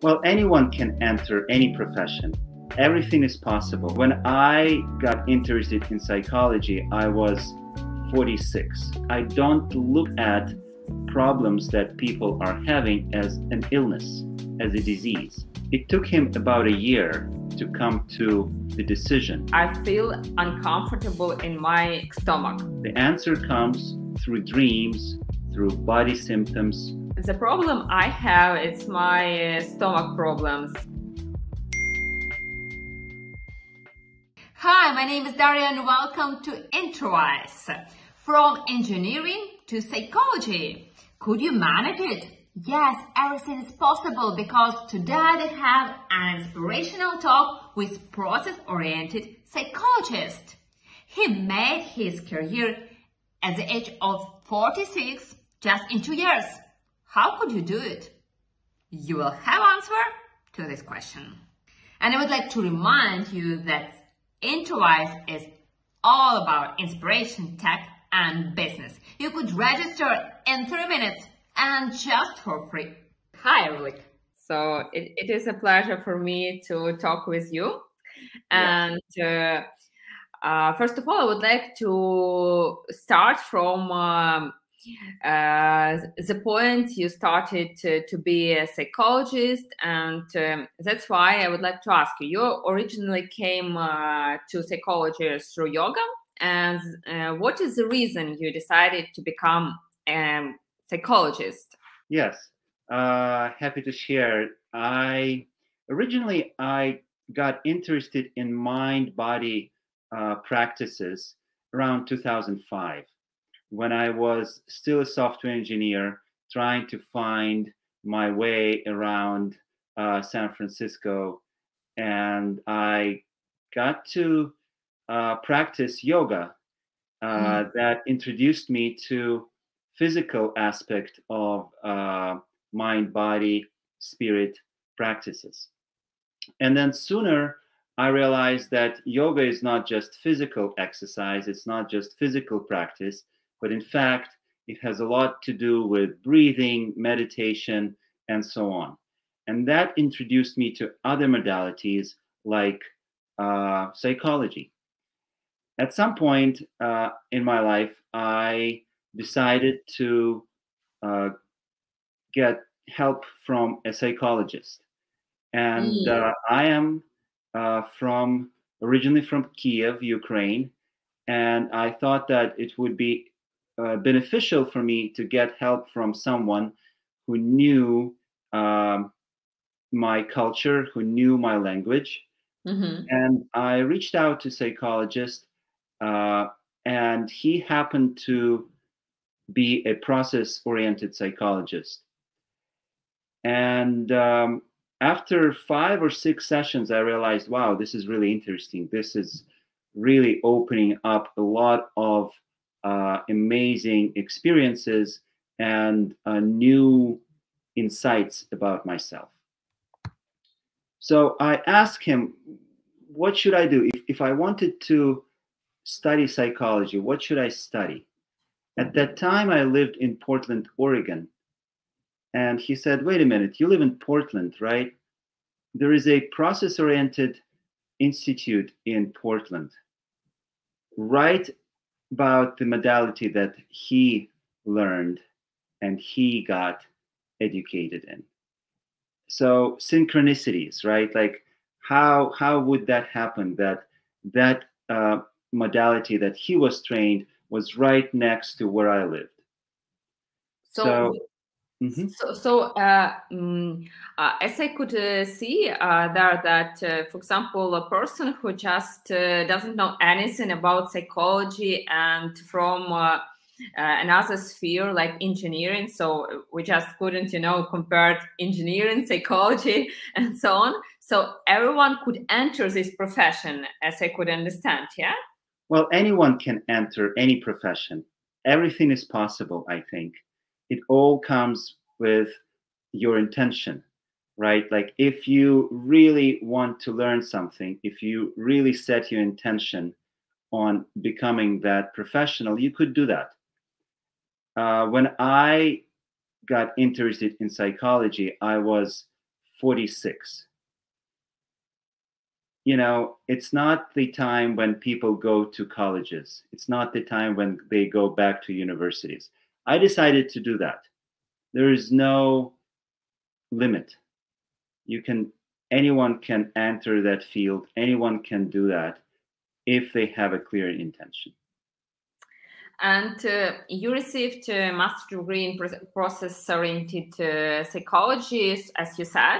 Well, anyone can enter any profession. Everything is possible. When I got interested in psychology, I was 46. I don't look at problems that people are having as an illness, as a disease. It took him about a year to come to the decision. I feel uncomfortable in my stomach. The answer comes through dreams, through body symptoms. The problem I have is my stomach problems. Hi, my name is Daria and welcome to Introwise. From engineering to psychology. Could you manage it? Yes, everything is possible because today I have an inspirational talk with process-oriented psychologist. He made his career at the age of 46 just in 2 years. How could you do it? You will have answer to this question. And I would like to remind you that Introwise is all about inspiration, tech, and business. You could register in 3 minutes and just for free. Hi, Rulick. So it is a pleasure for me to talk with you. And first of all, I would like to start from the point you started to be a psychologist, and that's why I would like to ask you. You originally came to psychology through yoga, and what is the reason you decided to become a psychologist? Yes, happy to share. Originally I got interested in mind-body practices around 2005. When I was still a software engineer trying to find my way around San Francisco, and I got to practice yoga that introduced me to physical aspect of mind, body, spirit practices. And then sooner I realized that yoga is not just physical exercise, it's not just physical practice, but in fact, it has a lot to do with breathing, meditation, and so on. And that introduced me to other modalities like psychology. At some point in my life, I decided to get help from a psychologist. And I am originally from Kiev, Ukraine, and I thought that it would be beneficial for me to get help from someone who knew my culture, who knew my language. And I reached out to a psychologist, and he happened to be a process-oriented psychologist. And after 5 or 6 sessions, I realized, wow, this is really interesting. This is really opening up a lot of amazing experiences and new insights about myself. So I asked him, what should I do? If I wanted to study psychology, what should I study? At that time, I lived in Portland, Oregon. And he said, wait a minute, you live in Portland, right? There is a process-oriented institute in Portland. Write about the modality that he learned and he got educated in. So synchronicities, right? Like how would that happen? That modality that he was trained was right next to where I lived. So as I could see there that, for example, a person who just doesn't know anything about psychology and from another sphere like engineering, so we just couldn't, compare engineering, psychology, and so on. So everyone could enter this profession, as I could understand, yeah? Well, anyone can enter any profession. Everything is possible, I think. It all comes with your intention, right? Like if you really want to learn something, if you really set your intention on becoming that professional, you could do that. When I got interested in psychology, I was 46. You know, it's not the time when people go to colleges. It's not the time when they go back to universities. I decided to do that. There is no limit. Anyone can enter that field. Anyone can do that if they have a clear intention. And you received a master's degree in process-oriented psychology, as you said.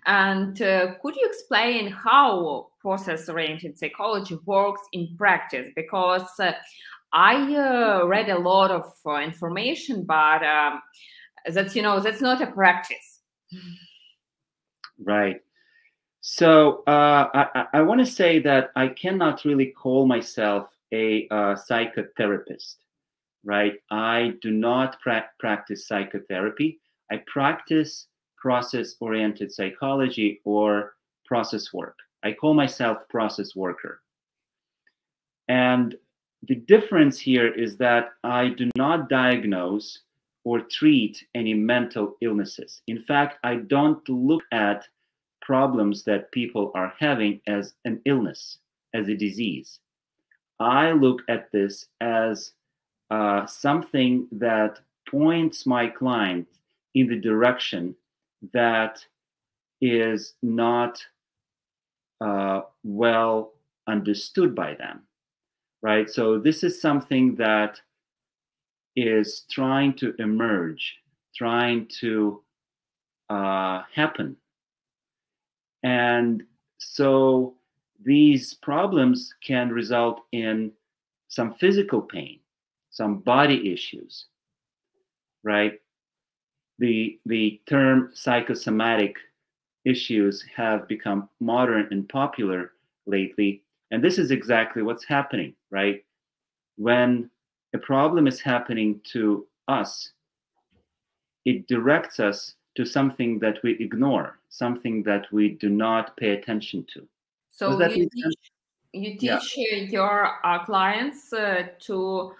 And could you explain how process-oriented psychology works in practice? Because I read a lot of information, but that's not a practice. Right. So I want to say that I cannot really call myself a psychotherapist, right? I do not practice psychotherapy. I practice process-oriented psychology or process work. I call myself process worker. And the difference here is that I do not diagnose or treat any mental illnesses. In fact, I don't look at problems that people are having as an illness, as a disease. I look at this as something that points my client in the direction that is not well understood by them, right? So this is something that is trying to emerge, trying to happen. And so these problems can result in some physical pain, some body issues, right? The term psychosomatic issues have become modern and popular lately. And this is exactly what's happening, right? When a problem is happening to us, it directs us to something that we ignore, something that we do not pay attention to. So you teach your clients to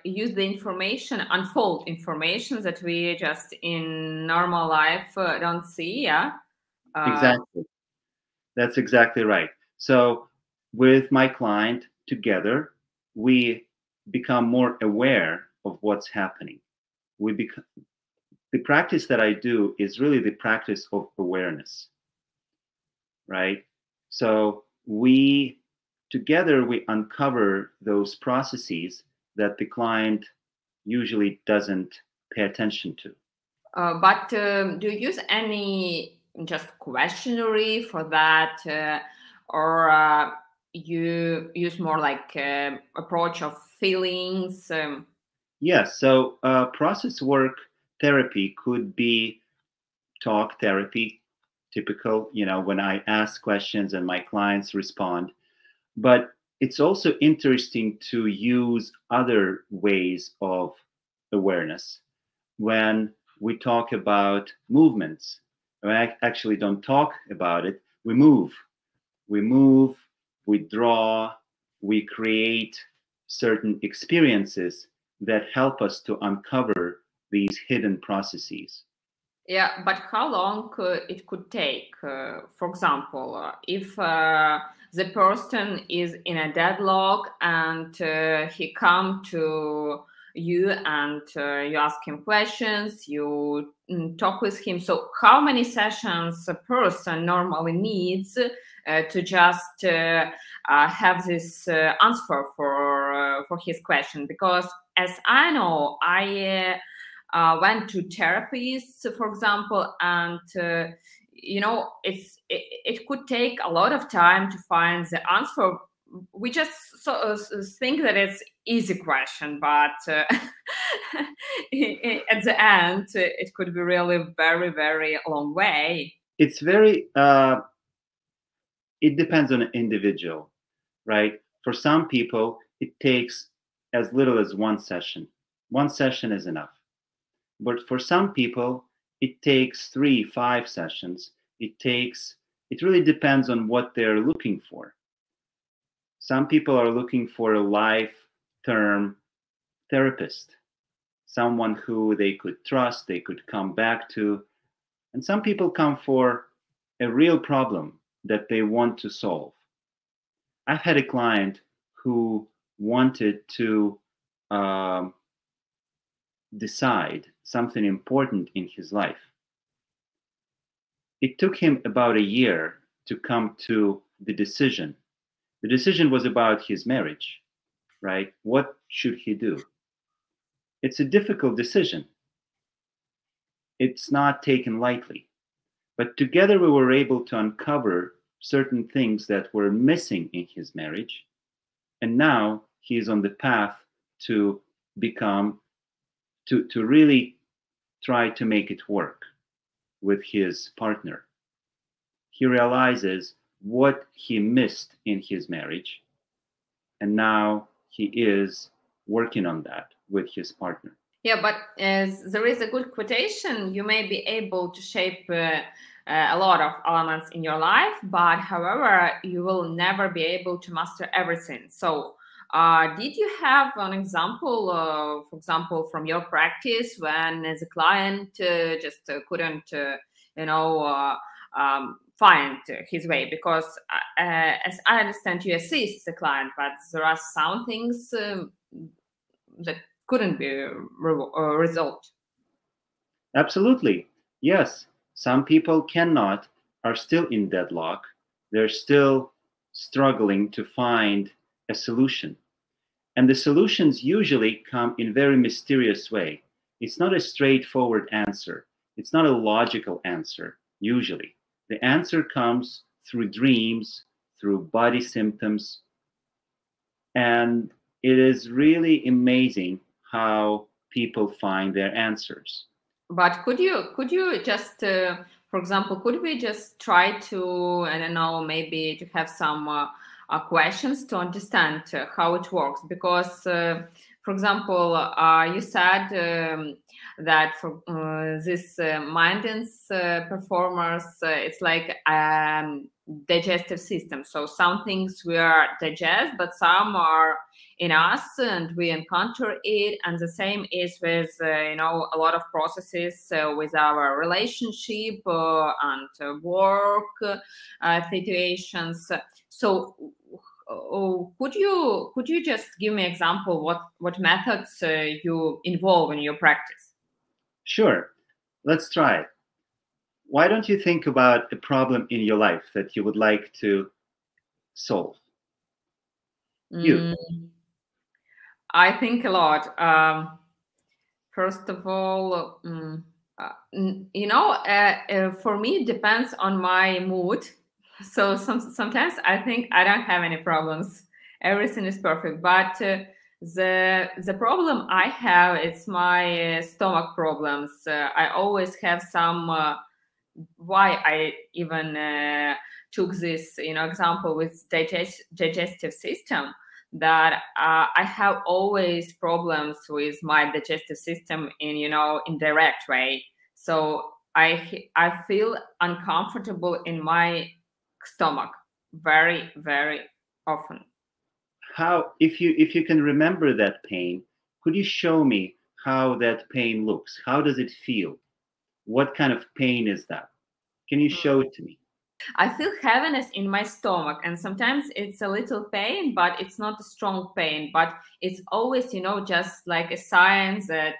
use the information, unfold information that we just in normal life don't see, yeah? Exactly. That's exactly right. So with my client together, we become more aware of what's happening. The practice that I do is really the practice of awareness, right? So together we uncover those processes that the client usually doesn't pay attention to. But do you use any just questionnaire for that, or you use more like approach of feelings? Yes. So process work therapy could be talk therapy, typical, when I ask questions and my clients respond. But it's also interesting to use other ways of awareness. When we talk about movements, I actually don't talk about it. We move, we draw, we create certain experiences that help us to uncover these hidden processes. Yeah, but how long it could take? For example, if the person is in a deadlock and he come to you and you ask him questions, you talk with him. So how many sessions a person normally needs to just have this answer for his question? Because as I know, I went to therapies, for example, and it could take a lot of time to find the answer. We just think that it's easy question, but at the end, it could be really very, very long way. It's very. It depends on an individual, right? For some people, it takes as little as one session. One session is enough. But for some people, it takes 3-5 sessions. It really depends on what they're looking for. Some people are looking for a life-term therapist, someone who they could trust, they could come back to, And some people come for a real problem that they want to solve. I've had a client who wanted to decide something important in his life. It took him about a year to come to the decision. The decision was about his marriage, right? What should he do? It's a difficult decision. It's not taken lightly. But together we were able to uncover certain things that were missing in his marriage. And now he is on the path to become, to really try to make it work with his partner. He realizes what he missed in his marriage, and now he is working on that with his partner. Yeah, but as there is a good quotation, you may be able to shape a lot of elements in your life, but however, you will never be able to master everything. So did you have an example, for example, from your practice when the client just couldn't, find his way? Because as I understand, you assist the client, but there are some things that couldn't be resolved. Absolutely. Yes. Some people cannot, are still in deadlock. They're still struggling to find a solution. And the solutions usually come in very mysterious way. It's not a straightforward answer. It's not a logical answer, usually. The answer comes through dreams, through body symptoms. And it is really amazing how people find their answers. But could you just, for example, could we just try to, I don't know, maybe to have some questions to understand how it works? Because, for example, you said that for this mindance performers, it's like digestive system. So some things we are digest, but some are in us and we encounter it. And the same is with a lot of processes with our relationship and work situations. So could you just give me an example what methods you involve in your practice? Sure, let's try it. Why don't you think about a problem in your life that you would like to solve? I think a lot. First of all, for me, it depends on my mood. So sometimes I think I don't have any problems. Everything is perfect. But the problem I have, it's my stomach problems. I always have some, why I even took this, example with digestive system, that I have always problems with my digestive system in, indirect way. So I feel uncomfortable in my stomach very, very often. How, if you can remember that pain, could you show me how that pain looks? How does it feel? What kind of pain is that? Can you show it to me? I feel heaviness in my stomach, and sometimes it's a little pain, but it's not a strong pain, but it's always, just like a sign that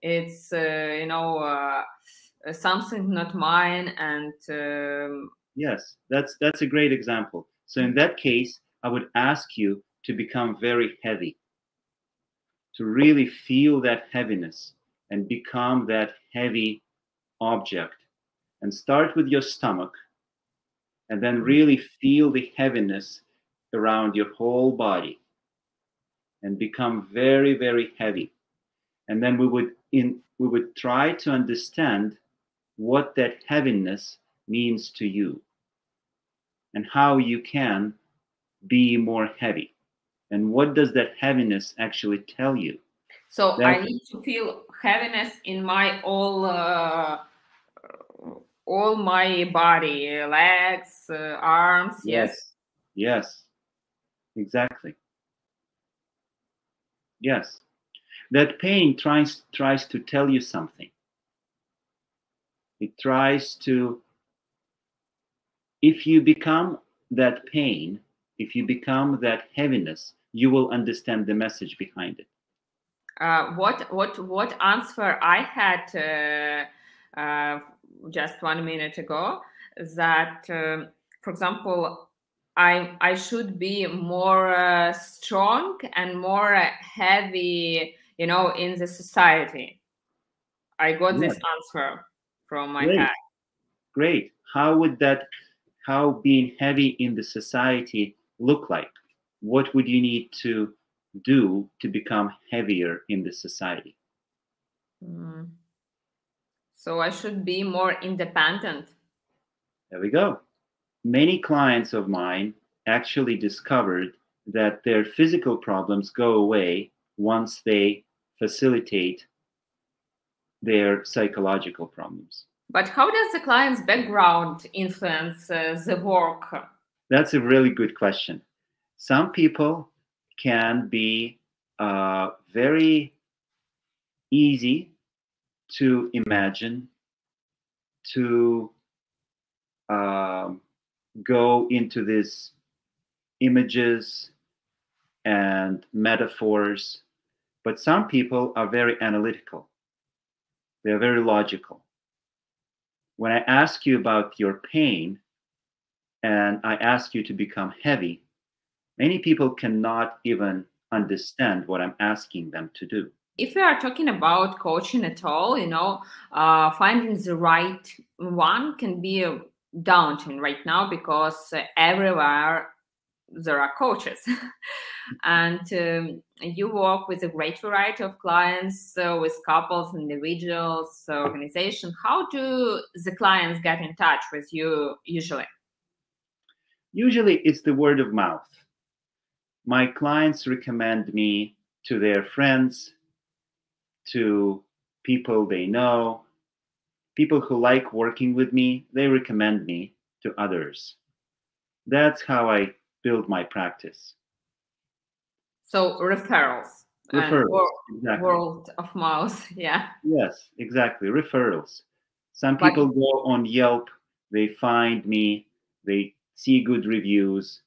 it's, something not mine. And yes, that's a great example. So in that case, I would ask you to become very heavy, to really feel that heaviness and become that heavy object, and start with your stomach, and then really feel the heaviness around your whole body and become very, very heavy. And then we would try to understand what that heaviness means to you and how you can be more heavy. And what does that heaviness actually tell you? So I need to feel heaviness in my all my body, legs, arms. Yes, exactly. Yes, that pain tries to tell you something. It tries to, if you become that pain, if you become that heaviness, you will understand the message behind it. What answer I had just 1 minute ago, that for example, I should be more strong and more heavy, in the society. I got Yes. this answer from my Great. head. Great. How being heavy in the society look like? What would you need to do to become heavier in the society? So I should be more independent. There we go. Many clients of mine actually discovered that their physical problems go away once they facilitate their psychological problems. But how does the client's background influence the work? That's a really good question. Some people can be very easy to imagine, to go into these images and metaphors, but some people are very analytical. They're very logical. When I ask you about your pain and I ask you to become heavy, many people cannot even understand what I'm asking them to do. If we are talking about coaching at all, finding the right one can be daunting right now, because everywhere there are coaches. And you work with a great variety of clients, with couples, individuals, organizations. How do the clients get in touch with you usually? Usually it's the word of mouth. My clients recommend me to their friends, to people they know. People who like working with me, they recommend me to others. That's how I build my practice. So referrals. Referrals, exactly. Word of mouth, yeah. Yes, exactly. Referrals. Some people go on Yelp, they find me, they see good reviews,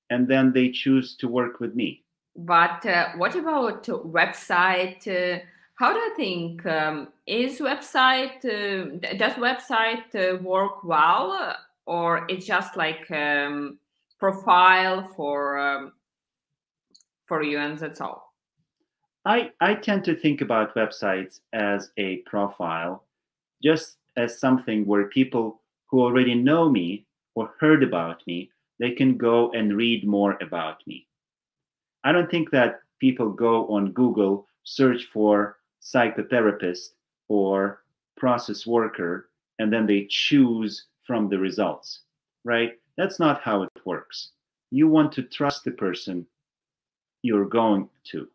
and then they choose to work with me. But what about website? How do you think does website work well, or it's just like profile for you and that's all? I tend to think about websites as a profile, just as something where people who already know me or heard about me, they can go and read more about me. I don't think that people go on Google, search for psychotherapist or process worker, and then they choose from the results, right? That's not how it works. You want to trust the person you're going to.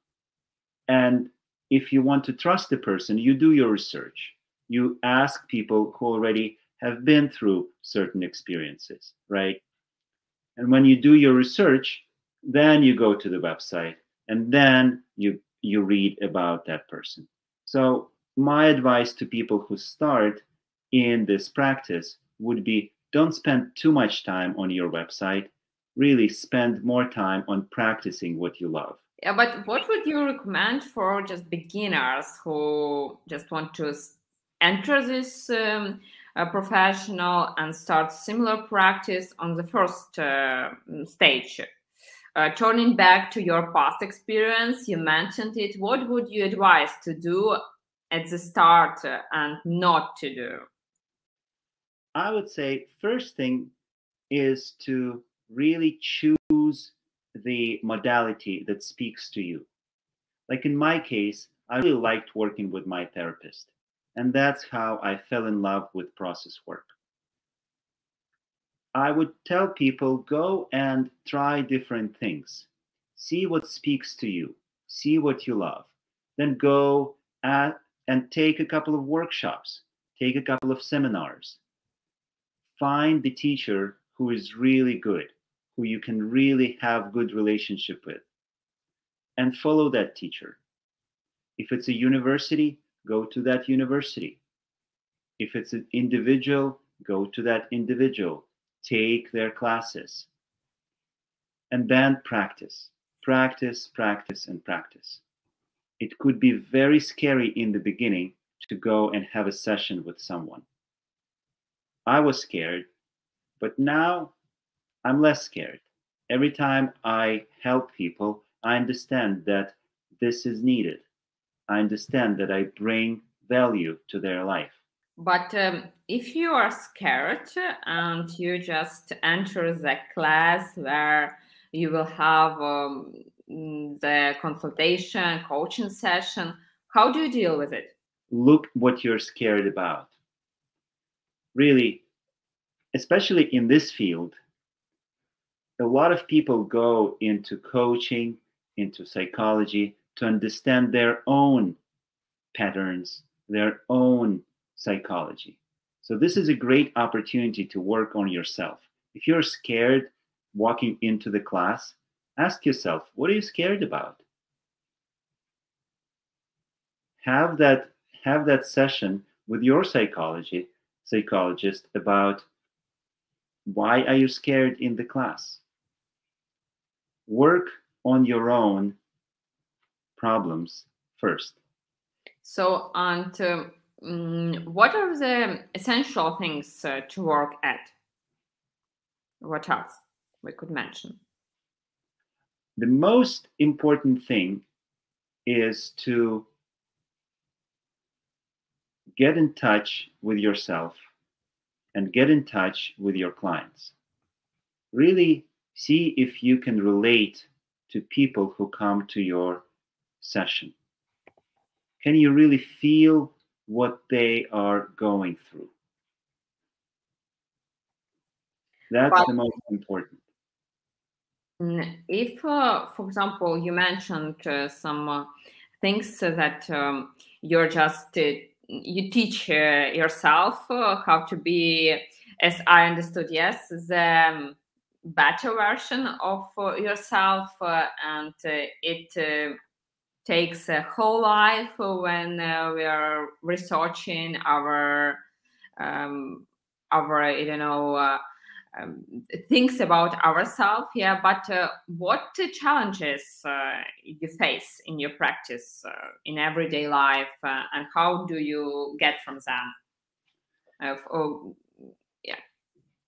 And if you want to trust the person, you do your research. You ask people who already have been through certain experiences, right? And when you do your research, then you go to the website and then you read about that person. So my advice to people who start in this practice would be, don't spend too much time on your website. Really spend more time on practicing what you love. Yeah, but what would you recommend for just beginners who just want to enter this professional and start similar practice on the first stage? Turning back to your past experience, you mentioned it. What would you advise to do at the start and not to do? I would say first thing is to really choose the modality that speaks to you. Like in my case, I really liked working with my therapist, and that's how I fell in love with process work. I would tell people, go and try different things. See what speaks to you. See what you love. Then go and take a couple of workshops. Take a couple of seminars. Find the teacher who is really good, who you can really have good relationship with, and follow that teacher. If it's a university, go to that university. If it's an individual, go to that individual, take their classes, and then practice, practice, practice, and practice. It could be very scary in the beginning to go and have a session with someone. I was scared, but now I'm less scared. Every time I help people, I understand that this is needed. I understand that I bring value to their life. But if you are scared and you just enter the class where you will have the consultation, coaching session, how do you deal with it? Look what you're scared about. Really, especially in this field, a lot of people go into coaching, into psychology to understand their own patterns, their own psychology. So this is a great opportunity to work on yourself. If you're scared walking into the class, ask yourself, what are you scared about? Have that session with your psychologist about why are you scared in the class. Work on your own problems first. So, and what are the essential things to work at? What else we could mention? The most important thing is to get in touch with yourself and get in touch with your clients. Really see if you can relate to people who come to your session. Can you really feel what they are going through? That's the most important. If, for example, you mentioned some things that you're just you teach yourself how to be, as I understood, yes, the better version of yourself, and it takes a whole life when we are researching our I don't know. Things about ourselves, yeah, but what challenges you face in your practice in everyday life, and how do you get from them?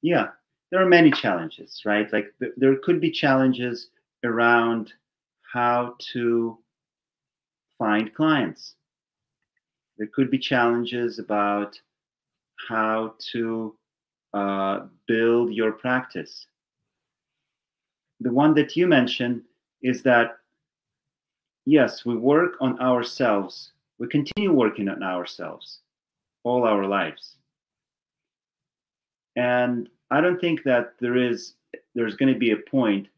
Yeah, there are many challenges, right? Like there could be challenges around how to find clients. There could be challenges about how to build your practice. The one that you mentioned is that, yes, we work on ourselves. We continue working on ourselves all our lives. And I don't think that there's going to be a point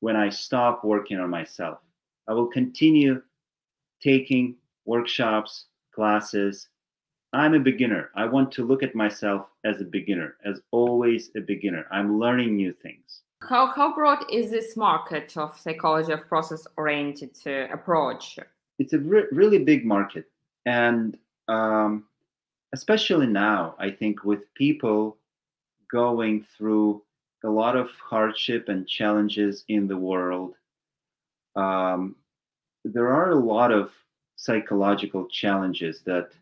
when I stop working on myself. I will continue taking workshops, classes. I'm a beginner. I want to look at myself as a beginner, as always a beginner. I'm learning new things. How broad is this market of psychology of process-oriented approach? It's a really big market. And especially now, I think with people going through a lot of hardship and challenges in the world, there are a lot of psychological challenges that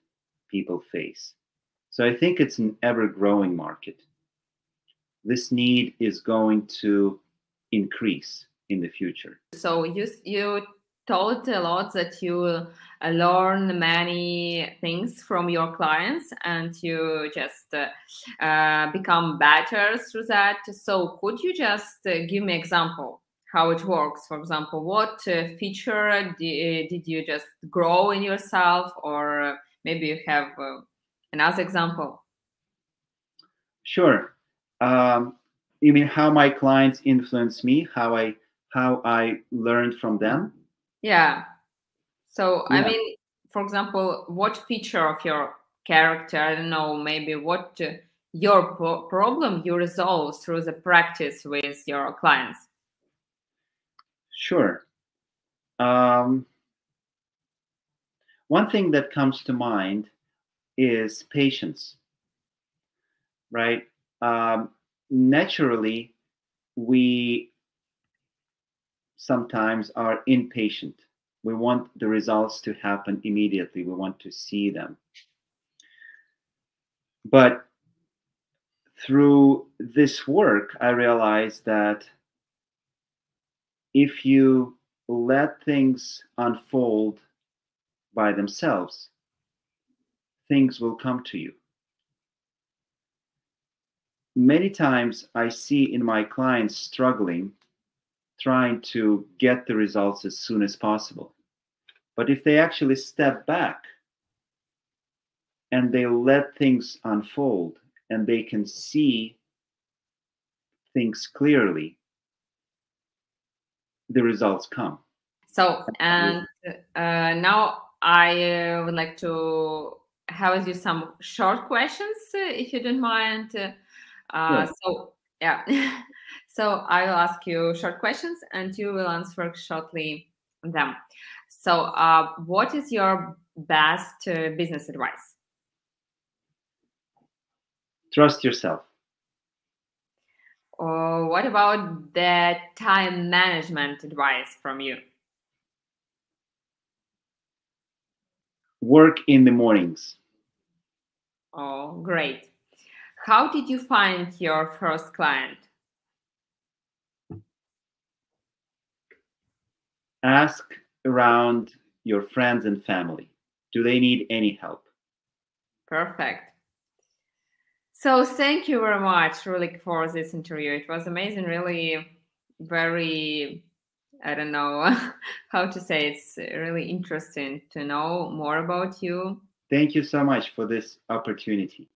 people face. So I think it's an ever-growing market. This need is going to increase in the future. So you told a lot that you learn many things from your clients and you just become better through that. So could you just give me an example how it works? For example, what feature did you just grow in yourself, or maybe you have another example? Sure. You mean how my clients influence me, how I learned from them? Yeah. So, Yeah. I mean, for example, what feature of your character, I don't know, maybe what your problem you resolve through the practice with your clients? Sure. One thing that comes to mind is patience. right? Naturally, we sometimes are impatient. We want the results to happen immediately. We want to see them. But through this work, I realized that if you let things unfold by themselves, things will come to you. Many times I see in my clients struggling, trying to get the results as soon as possible. But if they actually step back and they let things unfold and they can see things clearly, the results come. So, and now I would like to have you some short questions, if you don't mind. Sure. So, yeah. So I will ask you short questions and you will answer shortly them. So, what is your best business advice? Trust yourself. What about the time management advice from you? Work in the mornings. Oh, great. How did you find your first client? Ask around your friends and family. Do they need any help? Perfect. So thank you very much, Rulick, for this interview. It was amazing, really very, I don't know how to say, it's really interesting to know more about you. Thank you so much for this opportunity.